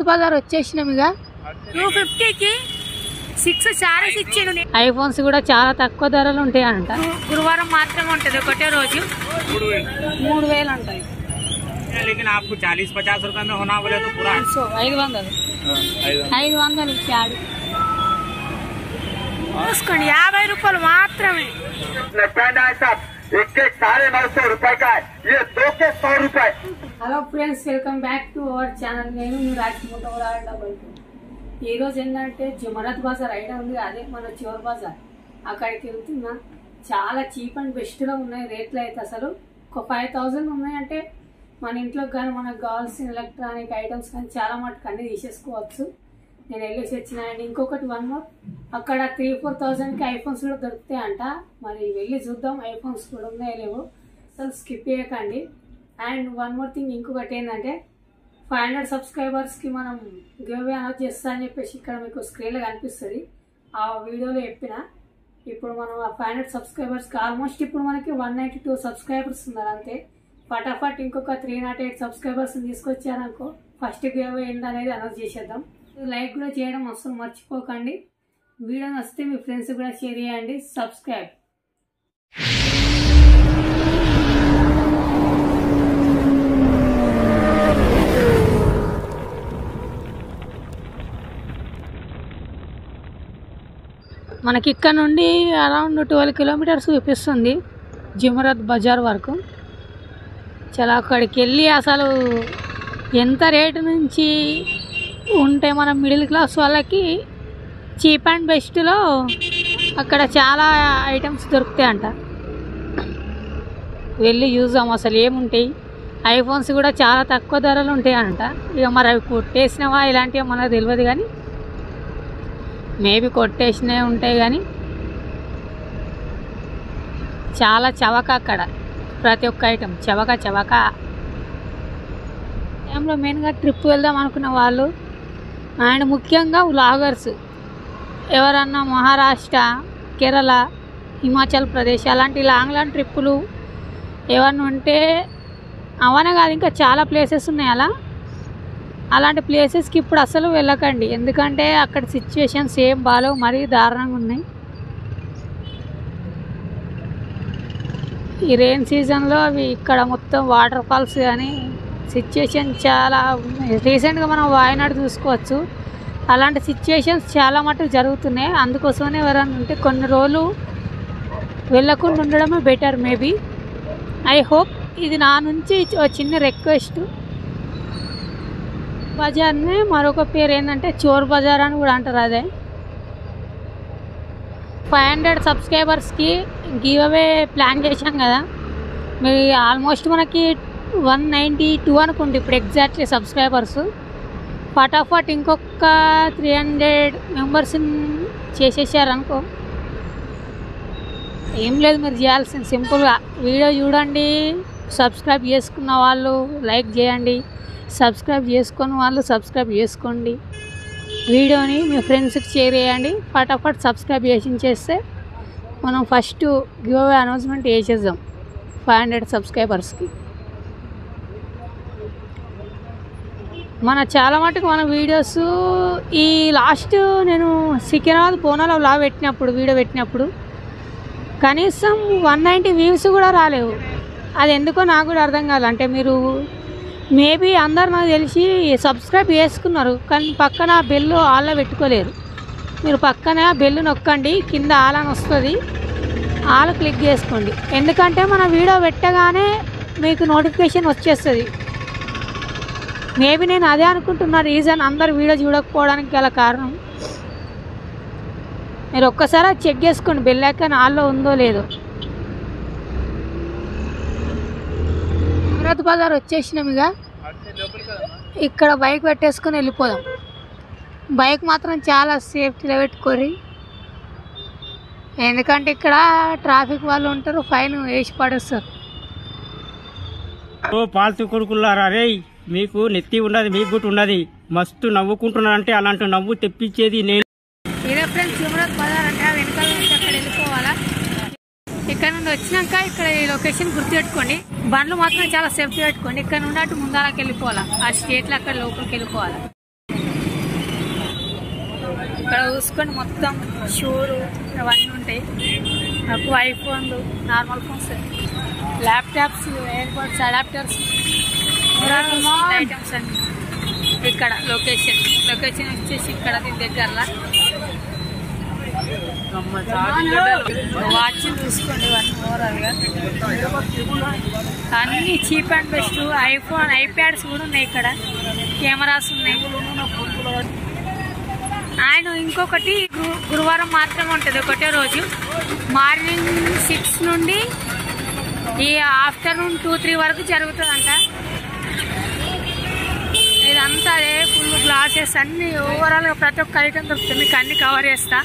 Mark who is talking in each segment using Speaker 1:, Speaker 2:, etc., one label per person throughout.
Speaker 1: బజార్ వచ్చేసినామిగా
Speaker 2: 250కి 6 సారీస్ ఇచ్చిండు.
Speaker 1: ఐఫోన్స్ కూడా చాలా తక్కువ ధరలు ఉంటాయంట.
Speaker 2: గురువారం మాత్రమే ఉంటది, ఒకటే రోజు
Speaker 1: 3000 ఉంటాయి.
Speaker 3: लेकिन आपको 40-50 रुपए में होना बोले तो पूरा
Speaker 1: 500 చాడు
Speaker 2: చూసుకోండి. 50 రూపాయలు మాత్రమే.
Speaker 1: Hello friends, welcome back to our channel. నేను మీ రాజమూట. ఈ రోజు ఏంటంటే జమరత్ బజార్ ఐడియా ఉంది, అదే మన చివరి బజార్. అక్కడికి వెళ్తున్నా. చాలా చీప్ అండ్ బెస్ట్ లో ఉన్నాయి రేట్లు అయితే. అసలు ఒక 5000 ఉన్నాయంటే మన ఇంట్లోకి కానీ మనకు కావాల్సిన ఎలక్ట్రానిక్ ఐటమ్స్ కానీ చాలా మటుకు అన్ని తీసేసుకోవచ్చు. నేను వెళ్ళేసి వచ్చిన. అండ్ ఇంకొకటి 1 more, అక్కడ 3-4,000కి ఐఫోన్స్ కూడా దొరుకుతాయి అంట. మరి వెళ్ళి చూద్దాం ఐఫోన్స్ కూడా ఉన్నాయో లేవో. అసలు స్కిప్ చేయకండి. అండ్ 1 more థింగ్, ఇంకొకటి ఏంటంటే 500 సబ్స్క్రైబర్స్కి మనం గివ్ అనౌన్స్ చేస్తా అని చెప్పేసి ఇక్కడ మీకు స్క్రీన్లో కనిపిస్తుంది. ఆ వీడియోలో చెప్పిన. ఇప్పుడు మనం ఆ 500 సబ్స్క్రైబర్స్కి ఆల్మోస్ట్ ఇప్పుడు మనకి 192 సబ్స్క్రైబర్స్ ఉన్నారు అంతే. ఫటాఫట్ ఇంకొక 308 సబ్స్క్రైబర్స్ తీసుకొచ్చారనుకో ఫస్ట్ గివ్ ఏంటనేది అనౌన్స్ చేసేద్దాం. లైక్ కూడా చేయడం అసలు మర్చిపోకండి. వీడియో నచ్చితే మీ ఫ్రెండ్స్ కూడా షేర్ చేయండి. సబ్స్క్రైబ్. మనకి ఇక్కడ నుండి అరౌండ్ 12 కిలోమీటర్స్ చూపిస్తుంది జమరత్ బజార్ వరకు. చాలా అక్కడికి వెళ్ళి అసలు ఎంత రేటు నుంచి ఉంటే మనం మిడిల్ క్లాస్ వాళ్ళకి చీప్ అండ్ బెస్ట్లో అక్కడ చాలా ఐటమ్స్ దొరుకుతాయంట. వెళ్ళి చూద్దాం అసలు ఏముంటాయి. ఐఫోన్స్ కూడా చాలా తక్కువ ధరలు ఉంటాయంట. ఇక మరి అవి కొట్టేసినవా ఇలాంటివి మనకు తెలియదు, కానీ మేబీ కొట్టేసినవి ఉంటాయి. కానీ చాలా చవక అక్కడ, ప్రతి ఒక్క ఐటమ్ చవక. టైంలో మెయిన్గా ట్రిప్ వెళ్దాం అనుకున్న వాళ్ళు అండ్ ముఖ్యంగా వ్లాగర్స్ ఎవరన్నా మహారాష్ట్ర, కేరళ, హిమాచల్ ప్రదేశ్ అలాంటి లాంగ్ ట్రిప్పులు ఏమన్నా ఉంటే అవనే కాదు, ఇంకా చాలా ప్లేసెస్ ఉన్నాయి. అలాంటి ప్లేసెస్కి ఇప్పుడు అసలు వెళ్ళకండి, ఎందుకంటే అక్కడ సిచ్యువేషన్స్ ఏం బాగాలేవు, మరీ దారుణంగా ఉన్నాయి. ఈ రెయిన్ సీజన్లో అవి ఇక్కడ మొత్తం వాటర్ ఫాల్స్ కానీ సిచ్యువేషన్ చాలా రీసెంట్గా మనం వాయనాడు చూసుకోవచ్చు. అలాంటి సిచ్యువేషన్స్ చాలా మటుకు జరుగుతున్నాయి. అందుకోసమనే ఎవరైనా ఉంటే కొన్ని రోజులు వెళ్ళకుండా ఉండడమే బెటర్ మేబీ. I hope. ఇది నా నుంచి చిన్న రిక్వెస్ట్. బజార్ని మరొక పేరు ఏంటంటే చోర్ బజార్ అని కూడా అంటారు. అదే 500 సబ్స్క్రైబర్స్కి గివ్ అవే ప్లాన్ చేశాం కదా. మీరు ఆల్మోస్ట్ మనకి 192 అనుకోండి ఇప్పుడు ఎగ్జాక్ట్లీ సబ్స్క్రైబర్స్. ఫటాఫట్ ఇంకొక 300 మెంబర్స్ని చేసేసారనుకో ఏం లేదు, మీరు చేయాల్సింది సింపుల్గా వీడియో చూడండి, సబ్స్క్రైబ్ చేసుకున్న వాళ్ళు లైక్ చేయండి, సబ్స్క్రైబ్ చేసుకున్న వాళ్ళు సబ్స్క్రైబ్ చేసుకోండి, వీడియోని మీ ఫ్రెండ్స్కి షేర్ చేయండి. ఫటాఫట్ సబ్స్క్రైబ్ చేస్తే మనం ఫస్ట్ గివ్ అవే అనౌన్స్మెంట్ చేసేద్దాం 500 సబ్స్క్రైబర్స్కి. మన చాలా మటుకు మన వీడియోస్ ఈ లాస్ట్ నేను సికింద్రాబాద్ బోనాల వీడియో పెట్టినప్పుడు కనీసం 190 వ్యూస్ కూడా రాలేవు. అది ఎందుకో నాకు కూడా అర్థం కాదు. అంటే మీరు మేబీ అందరు నాకు తెలిసి సబ్స్క్రైబ్ చేసుకున్నారు, కానీ పక్కన బెల్ ఆల్లో పెట్టుకోలేరు. మీరు పక్కన బెల్ నొక్కండి, కింద ఆల్ అని వస్తుంది, ఆల్ క్లిక్ చేసుకోండి. ఎందుకంటే మన వీడియో పెట్టగానే మీకు నోటిఫికేషన్ వచ్చేస్తుంది. మేబీ నేను అదే అనుకుంటున్నా రీజన్ అందరు వీడియో చూడకపోవడానికి గల కారణం. మీరు ఒక్కసారి చెక్ చేసుకోండి బెల్ ఐకాన్ ఆల్లో ఉందో లేదో. జమరత్ బజార్ వచ్చేసినామిగా. ఇక్కడ బైక్ పెట్టేసుకొని వెళ్ళిపోదాం. బైక్ మాత్రం చాలా సేఫ్టీలో పెట్టుకోరి, ఎందుకంటే ఇక్కడ ట్రాఫిక్ వాళ్ళు ఉంటారు, ఫైన్ వేసి పడేస్తారు.
Speaker 3: పాల్తు కొడుకులారా రే, మీకు నెత్తి ఉన్నది, మీకు గుట్టు ఉన్నది, మస్తు నవ్వుకుంటున్నారంటే అలాంటి నవ్వు తెప్పించేది నేను.
Speaker 1: ఇదే ఫ్రెండ్స్ జమరత్ బజార్ అంటే వెనకాల నుంచి అక్కడ వెళ్ళిపోవాలా. ఇక్కడ నుండి వచ్చినాక ఇక్కడ ఈ లొకేషన్ గుర్తుపెట్టుకోండి. బండ్లు మాత్రం చాలా సేఫ్టీ పెట్టుకోండి. ఇక్కడ నుండి అటు ముందరకు వెళ్ళిపోవాలా, ఆ స్టేట్లో అక్కడ లోపలికి వెళ్ళిపోవాలా.
Speaker 2: ఇక్కడ చూసుకొని మొత్తం షూలు అవన్నీ ఉంటాయి. నాకు ఐఫోన్లు, normal phones, laptops, airports, adapters, items అన్ని ఇక్కడ. లొకేషన్ వచ్చేసి ఇక్కడ దీని దగ్గరలా. వాచ్ చూసుకోండి ఇవన్నీ ఓవరాల్గా అన్ని cheap and best. IPhone, iPads కూడా ఉన్నాయి ఇక్కడ, కెమెరాస్ ఉన్నాయి. ఆయన ఇంకొకటి గురువారం మాత్రమే ఉంటుంది, ఒకటే రోజు. మార్నింగ్ 6 నుండి ఈ ఆఫ్టర్నూన్ 2-3 వరకు జరుగుతుందంట. ఇదంతా అదే ఫుల్ గ్లాసెస్ అన్ని ఓవరాల్గా ప్రతి ఒక్క ఐటమ్ దొరుకుతుంది. మీకు అన్ని కవర్ చేస్తా.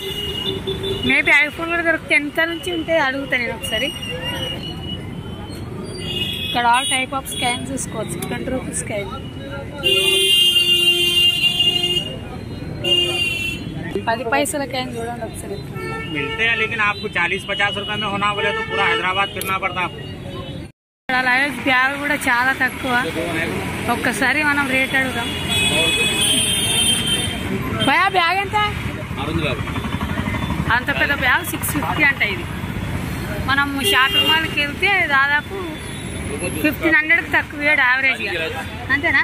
Speaker 2: మేబీ ఐఫోన్ కూడా దొరికితే ఎంత నుంచి ఉంటే అడుగుతాను నేను ఒకసారి. ఇక్కడ ఆల్ టైప్ ఆఫ్ స్కాన్ చూసుకోవచ్చు. 20 రూపీస్ స్కాన్, 10 పైసల క్యాన్ చూడండి ఒకసారి.
Speaker 3: मिलते हैं लेकिन आपको 40-50 रुपए में होना बोले तो पूरा हैदराबाद फिरना पड़ता आपको.
Speaker 2: ఇక్కడ లగేజ్ బ్యాగ్ కూడా చాలా తక్కువ. ఒక్కసారి మనం రేట్ అడుగుదాం. భయా బ్యాగ్ ఎంత? అంత పెద్ద బ్యాగ్ 650 అంట. ఇది మనం షాపింగ్ మాల్కి వెళ్తే దాదాపు 1500కి తక్కువ యావరేజ్గా, అంతేనా?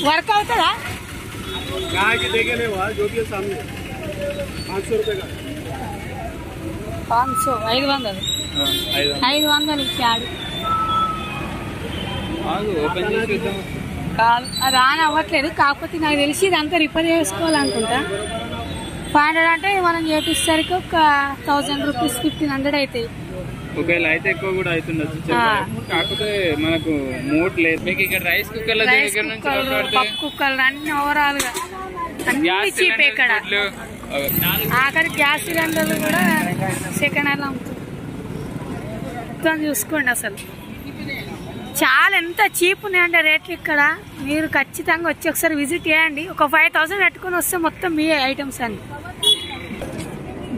Speaker 2: వర్క్ అవుతుందా? 500 ఇచ్చాడు. అది ఆన్ అవ్వట్లేదు. కాకపోతే నాకు తెలిసి ఇదంతా రిపేర్ చేసుకోవాలనుకుంటా. 500 అంటే మనం చేపిస్తానికి ఒక 1000 రూపీస్, 1500 అవుతాయి.
Speaker 3: ఒకవేళ అయితే ఎక్కువ కూడా అవుతుండొచ్చు. కాకపోతే మనకు మూడ్ లేదు. మీకు ఇక్కడ రైస్ కుక్కర్ల దగ్గర నుంచి
Speaker 2: పప్పు కుక్కర్లు అన్ని ఓవరాల్ గా అన్ని చీప్. ఇక్కడ ఆఖరి గ్యాస్ సిలిండర్లు కూడా సెకండ్ హ్యాండ్ అమ్ముతుంది. చూసుకోండి అసలు చాలా ఎంత చీప్ ఉన్నాయంటే రేట్లు ఇక్కడ. మీరు ఖచ్చితంగా వచ్చి ఒకసారి విజిట్ చేయండి. ఒక 5000 పెట్టుకొని వస్తే మొత్తం మీ ఐటమ్స్ అన్ని.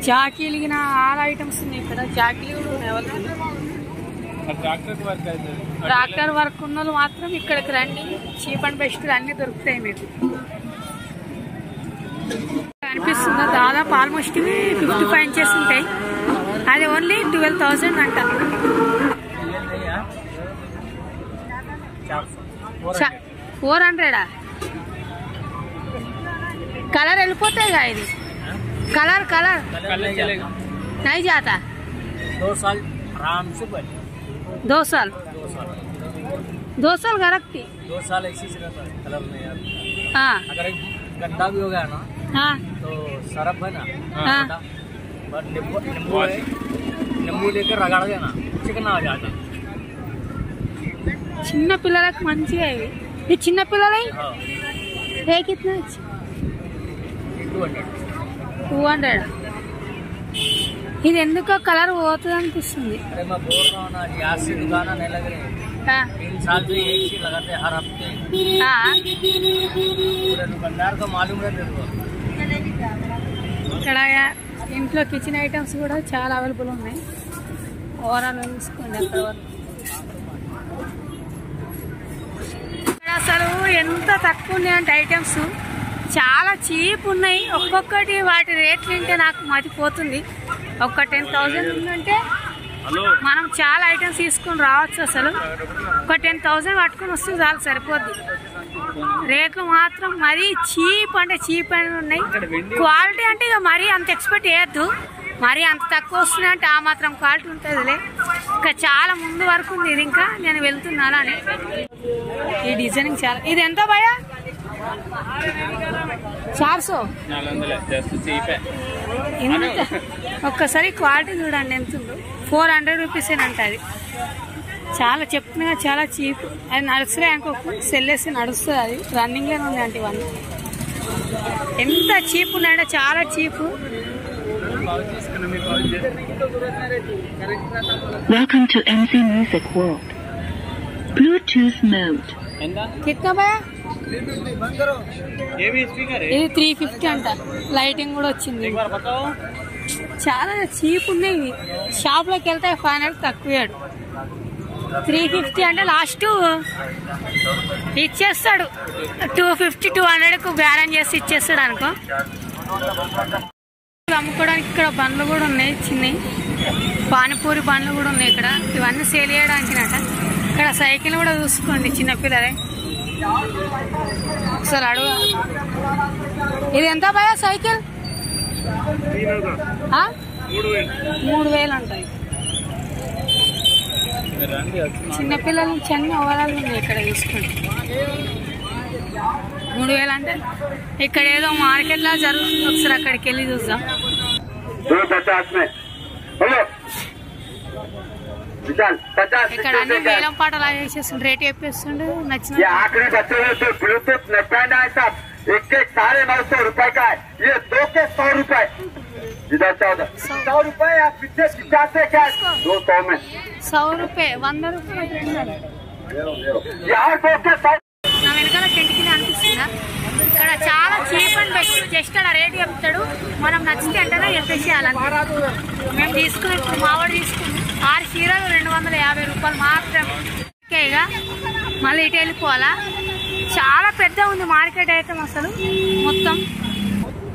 Speaker 2: జాకీలు ఆల్ ఐటమ్స్ ఉన్నాయి ఇక్కడ. జాకీలు కూడా ఉన్నాయి. ట్రాక్టర్ వర్క్ ఉన్న వాళ్ళు మాత్రం ఇక్కడికి రండి. చీప్ అండ్ బెస్ట్ అన్ని దొరుకుతాయి మీకు. కనిపిస్తుందా? దాదాపు ఆల్మోస్ట్ 55 ఇంచెస్ ఉంటాయి. అది ఓన్లీ 12,000 అంట. 400 కలర్ వెళ్ళిపోతాయిగా. ఇది कलर नहीं जाता.
Speaker 3: 2 साल आराम से बने.
Speaker 2: 2 साल गारंटी.
Speaker 3: 2 साल ऐसी से रहता है, कलर नहीं आता.
Speaker 2: हाँ,
Speaker 3: अगर गंदा भी हो गया ना,
Speaker 2: हाँ,
Speaker 3: तो सरफ है ना,
Speaker 2: हाँ,
Speaker 3: नींबू लेकर रगड़ देना, चिकना आ जाता.
Speaker 2: చిన్న పిల్లలకు మంచిగా ఇవి. ఈ చిన్న పిల్లలై రేట్ कितना? 200. ఇది ఎందుకో కలర్ పోతుంది అనిపిస్తుంది. ఇక్కడ ఇంట్లో కిచెన్ ఐటమ్స్ కూడా చాలా అవైలబుల్ ఉన్నాయి. ఓవరాల్ చూసుకోండి అక్కడ వరకు. అసలు ఎంత తక్కువ ఉన్నాయంటే ఐటమ్స్ చాలా చీప్ ఉన్నాయి. ఒక్కొక్కటి వాటి రేట్లు వింటే నాకు మతిపోతుంది. ఒక 10,000 ఉందంటే మనం చాలా ఐటమ్స్ తీసుకుని రావచ్చు. అసలు ఒక 10,000 పట్టుకుని వస్తే చాలు, సరిపోద్ది. రేట్లు మాత్రం మరీ చీప్ అంటే చీప్ అని ఉన్నాయి. క్వాలిటీ అంటే ఇక మరీ అంత ఎక్స్పెక్ట్ చేయొద్దు. మరీ అంత తక్కువ వస్తున్నాయంటే ఆ మాత్రం క్వాలిటీ ఉంటుందిలే. ఇంకా చాలా ముందు వరకు ఉంది. ఇది ఇంకా నేను వెళ్తున్నా అలానే. ఈ డిజైనింగ్ చాలా. ఇది ఎంత భయ్యా? 400. ఎంత? ఒక్కసారి క్వాలిటీ చూడండి ఎంత ఉందో. 400 రూపీస్ అంట. అది చాలా చెప్తున్నా, చాలా చీప్. అది నడుస్తుంది అనుకోకు, సెల్ వేసి నడుస్తుంది. అది రన్నింగ్లోనే ఉంది అంటే ఇవన్నీ. ఎంత చీప్ ఉన్నాయంటే చాలా cheap.
Speaker 4: Welcome to MC Music World. Bluetooth mode.
Speaker 2: कितना भैया? ఇది 350 అంట. లైటింగ్ కూడా వచ్చింది. చాలా చీప్ ఉన్నాయి ఇవి. షాప్ లోకి వెళ్తే 500 తక్కువ. 350 అంటే లాస్ట్ ఇచ్చేస్తాడు. 250 200కు బేరం చేసి ఇచ్చేస్తాడు అనుకో. అమ్ముకోవడానికి ఇక్కడ బండ్లు కూడా ఉన్నాయి, చిన్నవి పానీపూరి బండ్లు కూడా ఉన్నాయి ఇక్కడ. ఇవన్నీ సేల్ చేయడానికి నట. ఇక్కడ సైకిల్ కూడా చూసుకోండి చిన్నపిల్లలే. ఒకసారి అడుగు, ఇది ఎంత భయ సైకిల్? 3000 అంటాయి. చిన్నపిల్లల నుంచి అన్ని ఓవరాల్ ఉన్నాయి ఇక్కడ చూసుకోండి. 3000 అంటే ఇక్కడ ఏదో మార్కెట్ లా జరుగుతుంది. ఒకసారి అక్కడికి వెళ్ళి చూద్దాం. ఇక్కడ అన్ని వేలం పాటలు వేసేస్తుండే, రేట్ చెప్పేస్తుండే. నచ్చిన
Speaker 5: एक के 950 रुपए का है, ये 2 के 100 रुपए, इधर 100 रुपए आप पीछे 50 क्या 200 में
Speaker 2: 100 रुपये 100 रुपये
Speaker 5: यार 2 के 100.
Speaker 2: నా వెనకాల టెంట్ కింద అనిపిస్తుందా? ఇక్కడ చాలా చీప్ అండ్ బెస్ట్. జస్ట్ అలా రేట్ చెప్తాడు, మనం నచ్చితే అంటేనే చెప్పేసేయాలంటే. మేము తీసుకుని మావాడు తీసుకుని 6 చీరలు 250 రూపాయలు మాత్రమే. ఇక మళ్ళీ ఇటు వెళ్ళిపోవాలా. చాలా పెద్ద ఉంది మార్కెట్ అయితే అసలు మొత్తం.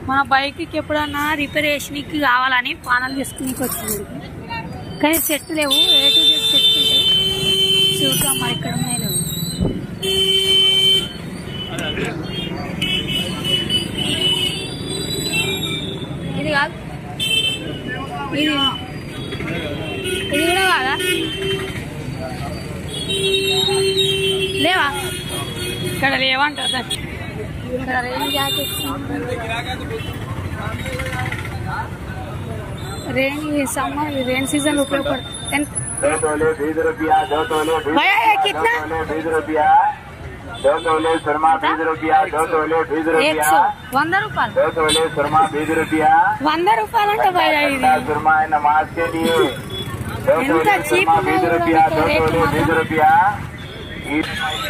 Speaker 2: మన బైక్కి ఎప్పుడన్నా రిపేరేషన్కి కావాలని పానాలు తీసుకునికి వచ్చింది, కానీ సెట్ లేవు. A to Z సెట్ ఉంటాయి. చూద్దాం మరి ఇక్కడ ఉన్నాయి లేవు. ఇది కాదు, ఇది కూడా కాదా? లేవా? ఇక్కడ లేవంటారు. ఇక్కడ rain jackets, summer rain season ఉపయోగపడుతుంది.
Speaker 5: 2 तोले 20 रुपया, 2 तोले 20 रुपया, 2 तोले सुरमा 20 रुपया, 2 तोले 20 रुपया,
Speaker 2: 100 రూపాయలు.
Speaker 5: 2 तोले सुरमा 20 रुपया,
Speaker 2: 100 రూపాయలు అంటే భయ ఇది
Speaker 5: सुरमा है नमाज के लिए, 2 तोले सुरमा 20 रुपया, 2 तोले 20 रुपया.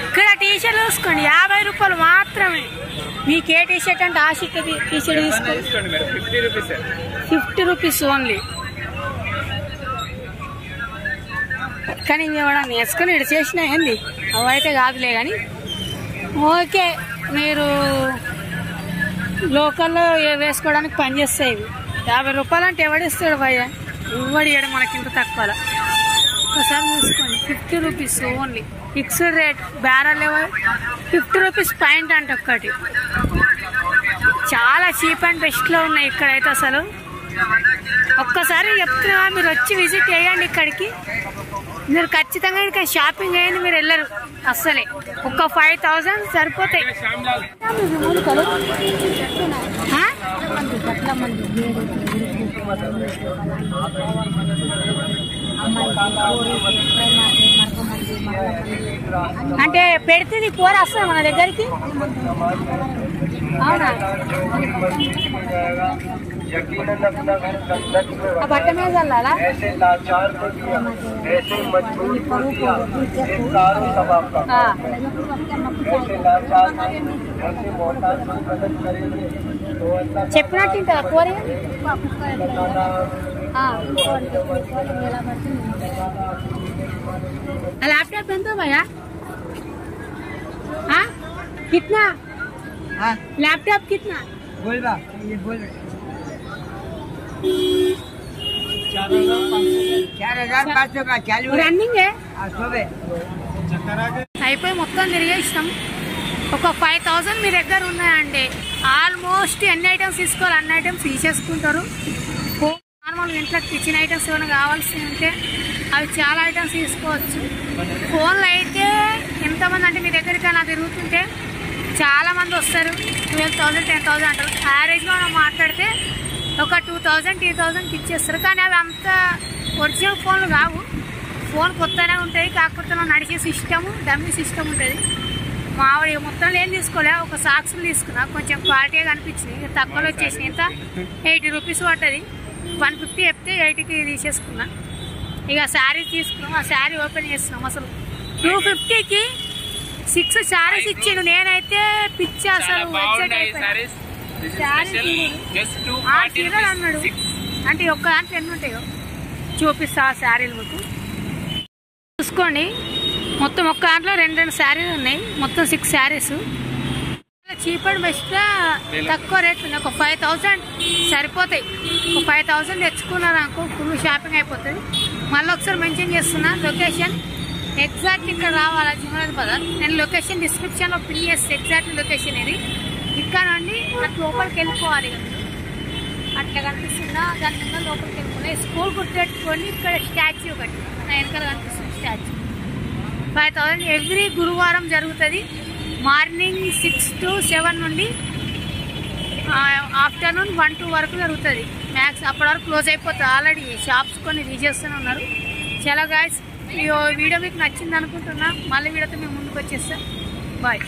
Speaker 2: ఇక్కడ టీషర్ట్ చూసుకోండి 50 రూపాయలు మాత్రమే. మీకు ఏ టీషర్ట్ అంటే ఆ టీషర్ట్ తీసుకోండి. 50 రూపీస్ ఓన్లీ. కానీ ఎవడన్నా వేసుకొని ఇటు చేసినా ఏంది, అవైతే కాదులే. కానీ ఓకే, మీరు లోకల్లో వేసుకోవడానికి పనిచేస్తాయి ఇవి. 50 రూపాయలు అంటే ఎవడిస్తాడు భయ్య? ఇవ్వడు ఇవ్వడం మనకింత తక్కువ. ఒకసారి చూసుకోండి 50 rupees only. Fixed rate, barrel level 50 rupees point అంటే ఒక్కటి. చాలా చీప్ అండ్ బెస్ట్లో ఉన్నాయి ఇక్కడైతే అసలు. ఒక్కసారి చెప్తున్నా, మీరు వచ్చి విజిట్ చేయండి ఇక్కడికి. మీరు ఖచ్చితంగా ఇక్కడ షాపింగ్ చేయండి, మీరు వెళ్ళరు అస్సలే. ఒక 5000 సరిపోతాయి. అంటే పెడితే నీ కూర వస్తుంది మన దగ్గరికి. అవునా? ఆ బట్ట మీద చల్లాలా? చెప్పినట్టు ఉంటుందా కూర? लैपटॉप बंद हो भैया? हाँ कितना? लैपटॉप कितना?
Speaker 3: बोल रहा ये बोल रहे 4,500 का चालू है.
Speaker 2: रनिंग है.
Speaker 3: అయిపోయి
Speaker 2: మొత్తం తిరిగేస్తాం. ఒక 5000 మీ దగ్గర ఉన్నాయండి. ఆల్మోస్ట్ ఎన్ని ఐటమ్స్ తీసుకోవాలి అన్ని ఐటమ్స్ తీసేసుకుంటారు. నార్మల్ ఇంట్లో కిచెన్ ఐటమ్స్ ఏమైనా కావాల్సి ఉంటే అవి చాలా ఐటమ్స్ తీసుకోవచ్చు. ఫోన్లో అయితే ఎంతమంది అంటే మీ దగ్గరికి అలా తిరుగుతుంటే చాలామంది వస్తారు. 12,000 10,000 అంటారు. యావరేజ్గా మనం మాట్లాడితే ఒక 2,000 3,000కి ఇచ్చేస్తారు. కానీ అవి అంత ఒరిజినల్ ఫోన్లు కావు. ఫోన్ కొత్తనే ఉంటాయి, కాకపోతే నడిచే సిస్టము డమ్మీ సిస్టమ్ ఉంటుంది. మావిడ మొత్తం ఏం తీసుకోలే, ఒక సాక్స్లు తీసుకున్నా, కొంచెం క్వాలిటీగా అనిపించింది. తక్కువలో వచ్చేసి ఇంత 80 రూపీస్ పట్టది. 150 చెప్తే 80కి తీసేసుకున్నా. ఇక శారీ తీసుకున్నాం, ఆ శారీ ఓపెన్ చేస్తున్నాం. అసలు 250కి 6 శారీస్ ఇచ్చిండు. నేనైతే పిచ్చి అసలు చీరలు అన్నాడు. అంటే ఒక్క దాంట్లో ఎన్ని ఉంటాయో చూపిస్తా ఆ శారీలు మీకు. చూసుకోండి, మొత్తం ఒక్క దాంట్లో 2 శారీస్ ఉన్నాయి, మొత్తం 6 శారీస్. చీప్ అండ్ బెస్ట్గా తక్కువ రేట్లు ఉన్నాయి. ఒక 5000 సరిపోతాయి. ఒక 5000 తెచ్చుకున్నారు అనుకో ఫుల్ షాపింగ్ అయిపోతుంది. మళ్ళీ ఒకసారి మెన్షన్ చేస్తున్నా లొకేషన్ ఎగ్జాక్ట్ ఇక్కడ రావాలా జమరాబాద్ బజార్. నేను లొకేషన్ డిస్క్రిప్షన్లో పిన్ చేస్తే ఎగ్జాక్ట్ లొకేషన్ ఇది. ఇక్కడ నుండి అటు లోపలికి వెళ్ళిపోవాలి. అట్లా కనిపిస్తుందా దాని కింద లోపలికి వెళ్ళిపోయి స్కూల్ గుర్తుపెట్టుకొని ఇక్కడ స్టాచ్యూ ఒకటి నా వెనకాల కనిపిస్తుంది స్టాచ్యూ. 5000 ఎవ్రీ గురువారం జరుగుతుంది. మార్నింగ్ 6 to 7 నుండి ఆఫ్టర్నూన్ 1 to వరకు జరుగుతుంది. మ్యాక్స్ అప్పటి వరకు క్లోజ్ అయిపోతుంది. ఆల్రెడీ షాప్స్ కొన్ని తీసేస్తూనే ఉన్నారు. చాలా గాయస్, ఈ వీడియో మీకు నచ్చింది అనుకుంటున్నా. మళ్ళీ వీడియోతో మేము ముందుకు వచ్చేస్తాం. బాయ్.